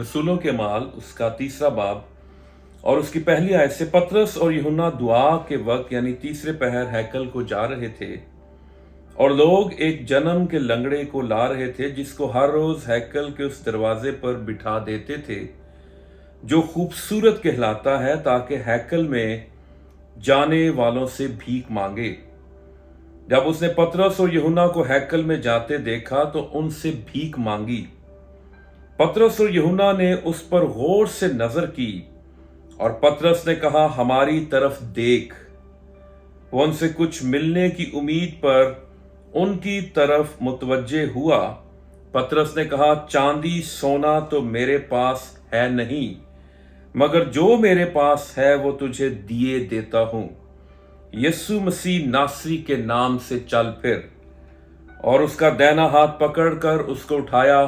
रसूलों के अमाल उसका 3 बाब और उसकी पहली आयत से पतरस और यूहन्ना दुआ के वक्त यानी तीसरे पहर हैकल को जा रहे थे और लोग एक जन्म के लंगड़े को ला रहे थे जिसको हर रोज हैकल के उस दरवाजे पर बिठा देते थे जो खूबसूरत कहलाता है, ताकि हैकल में जाने वालों से भीख मांगे। जब उसने पतरस और यूहन्ना को हैकल में जाते देखा तो उनसे भीख मांगी। पतरस और यूहन्ना ने उस पर गौर से नजर की और पतरस ने कहा, हमारी तरफ देख। वो उनसे कुछ मिलने की उम्मीद पर उनकी तरफ मुतवज्जे हुआ। पतरस ने कहा, चांदी सोना तो मेरे पास है नहीं, मगर जो मेरे पास है वो तुझे दिए देता हूं। यीशु मसीह नासरी के नाम से चल फिर। और उसका दाहिना हाथ पकड़कर उसको उठाया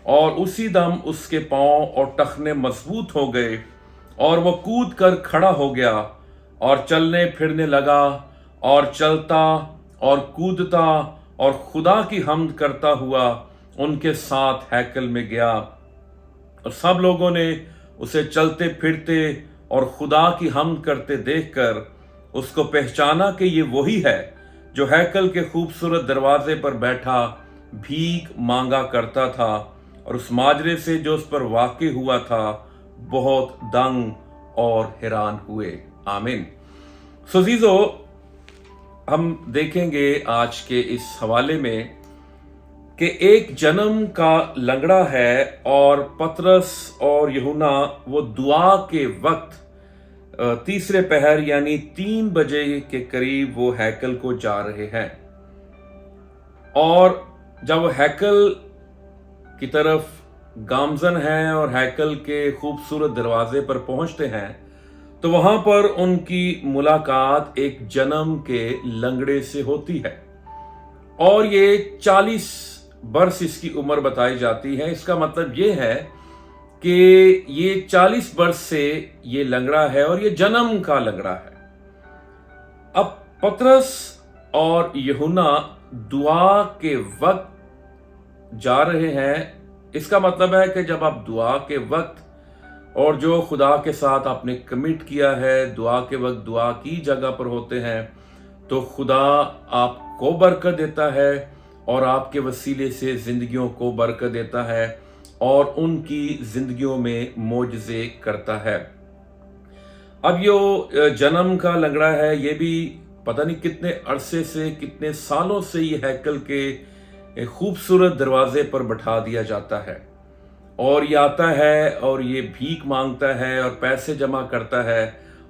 और उसी दम उसके पांव और टखने मजबूत हो गए और वह कूद कर खड़ा हो गया और चलने फिरने लगा और चलता और कूदता और खुदा की हम्द करता हुआ उनके साथ हैकल में गया। और सब लोगों ने उसे चलते फिरते और खुदा की हम्द करते देखकर उसको पहचाना कि ये वही है जो हैकल के खूबसूरत दरवाजे पर बैठा भीख मांगा करता था, और उस माजरे से जो उस पर वाक़ई हुआ था बहुत दंग और हैरान हुए। आमीन। सो जीजो, हम देखेंगे आज के इस हवाले में कि एक जन्म का लंगड़ा है और पतरस और यूहन्ना वो दुआ के वक्त तीसरे पहर यानी 3 बजे के करीब वो हैकल को जा रहे हैं। और जब वो हैकल की तरफ गामजन हैं और हैकल के खूबसूरत दरवाजे पर पहुंचते हैं तो वहां पर उनकी मुलाकात एक जन्म के लंगड़े से होती है और ये 40 बरस इसकी उम्र बताई जाती है। इसका मतलब ये है कि ये 40 बरस से ये लंगड़ा है और ये जन्म का लंगड़ा है। अब पतरस और यूहन्ना दुआ के वक्त जा रहे हैं। इसका मतलब है कि जब आप दुआ के वक्त और जो खुदा के साथ आपने कमिट किया है, दुआ के वक्त दुआ की जगह पर होते हैं तो खुदा आपको बरकत देता है और आपके वसीले से जिंदगियों को बरकत देता है और उनकी जिंदगियों में मोजज़े करता है। अब यो जन्म का लंगड़ा है, ये भी पता नहीं कितने अरसे से, कितने सालों से ये हैकल के खूबसूरत दरवाजे पर बैठा दिया जाता है और ये आता है और ये भीख मांगता है और पैसे जमा करता है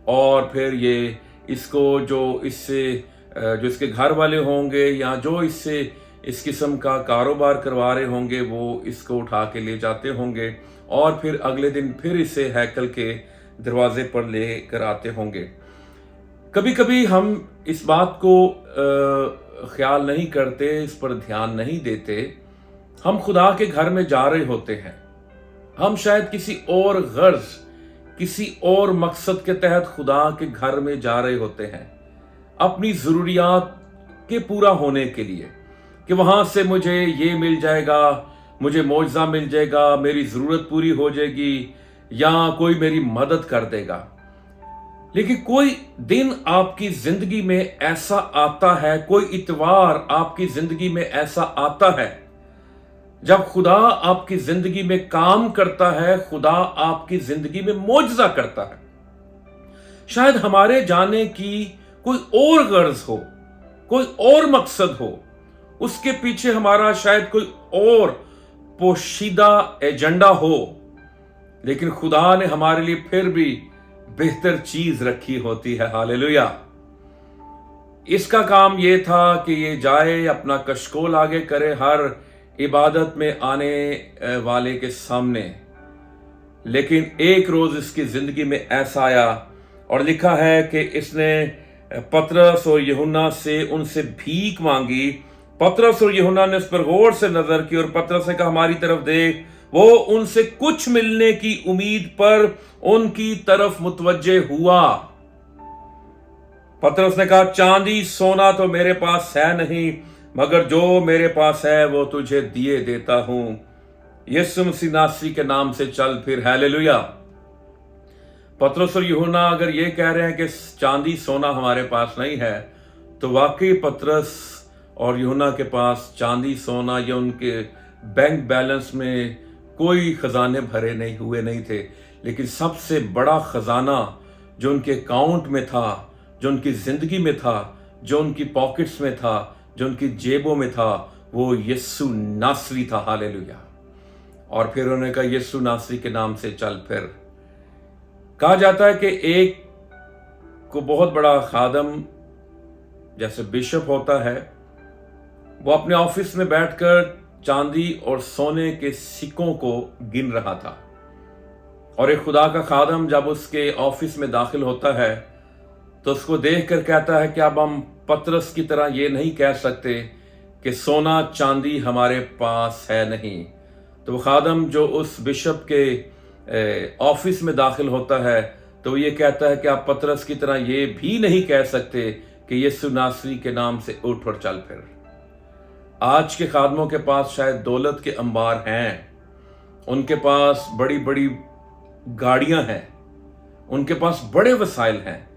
और फिर ये इसको जो इसके घर वाले होंगे या जो इससे इस किस्म का कारोबार करवा रहे होंगे वो इसको उठा के ले जाते होंगे और फिर अगले दिन फिर इसे हैकल के दरवाजे पर ले कर आते होंगे। कभी कभी हम इस बात को ख्याल नहीं करते, इस पर ध्यान नहीं देते। हम खुदा के घर में जा रहे होते हैं, हम शायद किसी और गर्ज, किसी और मकसद के तहत खुदा के घर में जा रहे होते हैं, अपनी ज़रूरियात के पूरा होने के लिए कि वहां से मुझे ये मिल जाएगा, मुझे मौजज़ा मिल जाएगा, मेरी ज़रूरत पूरी हो जाएगी या कोई मेरी मदद कर देगा। लेकिन कोई दिन आपकी ज़िंदगी में ऐसा आता है, कोई इतवार आपकी ज़िंदगी में ऐसा आता है जब खुदा आपकी ज़िंदगी में काम करता है, खुदा आपकी ज़िंदगी में मौजज़ा करता है। शायद हमारे जाने की कोई और गर्ज हो, कोई और मकसद हो, उसके पीछे हमारा शायद कोई और पोशीदा एजेंडा हो, लेकिन खुदा ने हमारे लिए फिर भी बेहतर चीज रखी होती है। हालेलुया। इसका काम ये था कि ये जाए, अपना कशकोल आगे करे हर इबादत में आने वाले के सामने। लेकिन एक रोज इसकी जिंदगी में ऐसा आया और लिखा है कि इसने पतरस और यूहन्ना से उनसे भीख मांगी। पतरस और यूहन्ना ने उस पर गौर से नजर की और पतरस ने कहा, हमारी तरफ देख। वो उनसे कुछ मिलने की उम्मीद पर उनकी तरफ मुतवज्जे हुआ। पतरस ने कहा, चांदी सोना तो मेरे पास है नहीं, मगर जो मेरे पास है वो तुझे दिए देता हूं। यीशु मसीह नासरी के नाम से चल फिर। हालेलुया। पतरस और यूहन्ना अगर ये कह रहे हैं कि चांदी सोना हमारे पास नहीं है, तो वाकई पतरस और यूहन्ना के पास चांदी सोना या उनके बैंक बैलेंस में कोई खजाने भरे नहीं थे। लेकिन सबसे बड़ा खजाना जो उनके अकाउंट में था, जो उनकी जिंदगी में था, जो उनकी पॉकेट्स में था, जो उनकी जेबों में था, वो यीशु नासरी था। हालेलुया। और फिर उन्होंने कहा यीशु नासरी के नाम से चल फिर। कहा जाता है कि एक को बहुत बड़ा खादम जैसे बिशप होता है, वो अपने ऑफिस में बैठकर चांदी और सोने के सिक्कों को गिन रहा था। और एक खुदा का खादम जब उसके ऑफिस में दाखिल होता है तो उसको देखकर कहता है कि अब हम पतरस की तरह ये नहीं कह सकते कि सोना चांदी हमारे पास है नहीं। तो वो खादम जो उस बिशप के ऑफिस में दाखिल होता है तो ये कहता है कि आप पतरस की तरह ये भी नहीं कह सकते कि यीशु नासरी के नाम से उठ और चल फिर। आज के खादमों के पास शायद दौलत के अंबार हैं, उनके पास बड़ी बड़ी गाड़ियां हैं, उनके पास बड़े वसाइल हैं,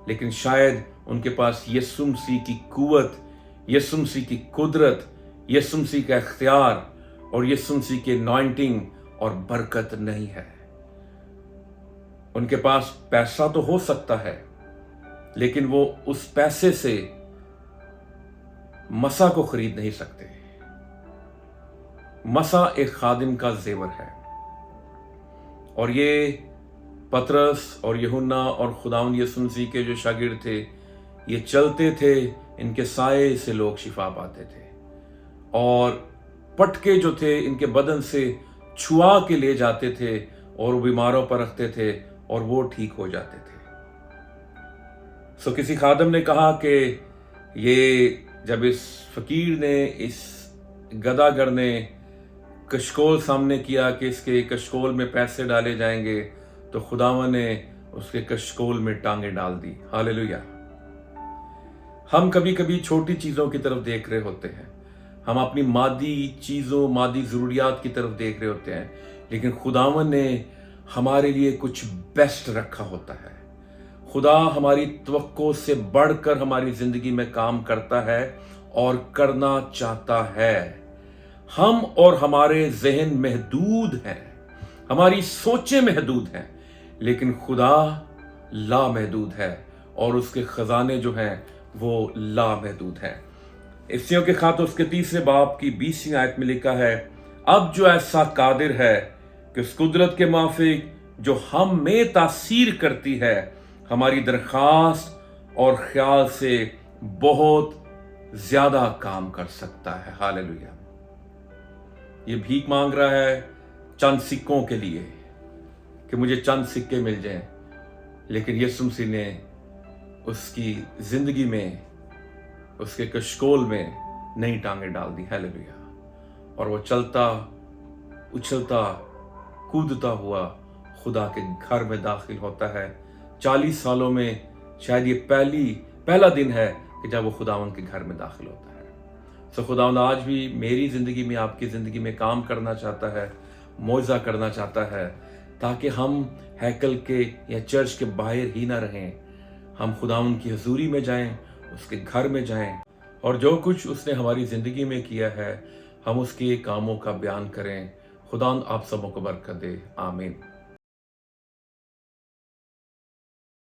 लेकिन शायद उनके पास यीशु मसीह की कुव्वत, यीशु मसीह की कुदरत, यीशु मसीह का इख्तियार और यीशु मसीह की अनॉइंटिंग और बरकत नहीं है। उनके पास पैसा तो हो सकता है, लेकिन वो उस पैसे से मसा को खरीद नहीं सकते। मसा एक खादिम का जेवर है। और ये पतरस और यूहन्ना और खुदावंद यीशु मसीह के जो शागिर्द थे, ये चलते थे, इनके साये से लोग शिफा पाते थे। और पटके जो थे इनके बदन से छुआ के ले जाते थे और वो बीमारों पर रखते थे और वो ठीक हो जाते थे। सो किसी खादम ने कहा कि ये जब इस फकीर ने, इस गदागर ने कशकोल सामने किया कि इसके कशकोल में पैसे डाले जाएंगे, तो खुदावन ने उसके कशकोल में टांगे डाल दी। हालेलुया। हम कभी कभी छोटी चीजों की तरफ देख रहे होते हैं, हम अपनी मादी चीजों, मादी जरूरियात की तरफ देख रहे होते हैं, लेकिन खुदावन ने हमारे लिए कुछ बेस्ट रखा होता है। खुदा हमारी तवक्को से बढ़कर हमारी जिंदगी में काम करता है और करना चाहता है। हम और हमारे जहन महदूद हैं, हमारी सोचें महदूद हैं, लेकिन खुदा लामहदूद है और उसके खजाने जो हैं वो लामहदूद हैं। इफ्सियों के खात उसके 3 बाब की 20वीं आयत में लिखा है, अब जो ऐसा कादिर है कि उस कुदरत के माफिक जो हम में तासीर करती है, हमारी दरखास्त और ख्याल से बहुत ज्यादा काम कर सकता है। हालेलुया। ये भीख मांग रहा है चंद सिक्कों के लिए कि मुझे चंद सिक्के मिल जाएं, लेकिन यीशु मसीह ने उसकी जिंदगी में, उसके कशकोल में नई टांगे डाल दी। हालेलुया। और वो चलता, उछलता, कूदता हुआ खुदा के घर में दाखिल होता है। 40 सालों में शायद ये पहला दिन है कि जब वो खुदावन के घर में दाखिल होता है। सो खुदावन आज भी मेरी जिंदगी में, आपकी जिंदगी में काम करना चाहता है, मौजा करना चाहता है, ताकि हम हैकल के या चर्च के बाहर ही ना रहें, हम खुदावन की हजूरी में जाएं, उसके घर में जाएं और जो कुछ उसने हमारी जिंदगी में किया है हम उसके कामों का बयान करें। खुदा आप सबों को बरकत दे। आमीन।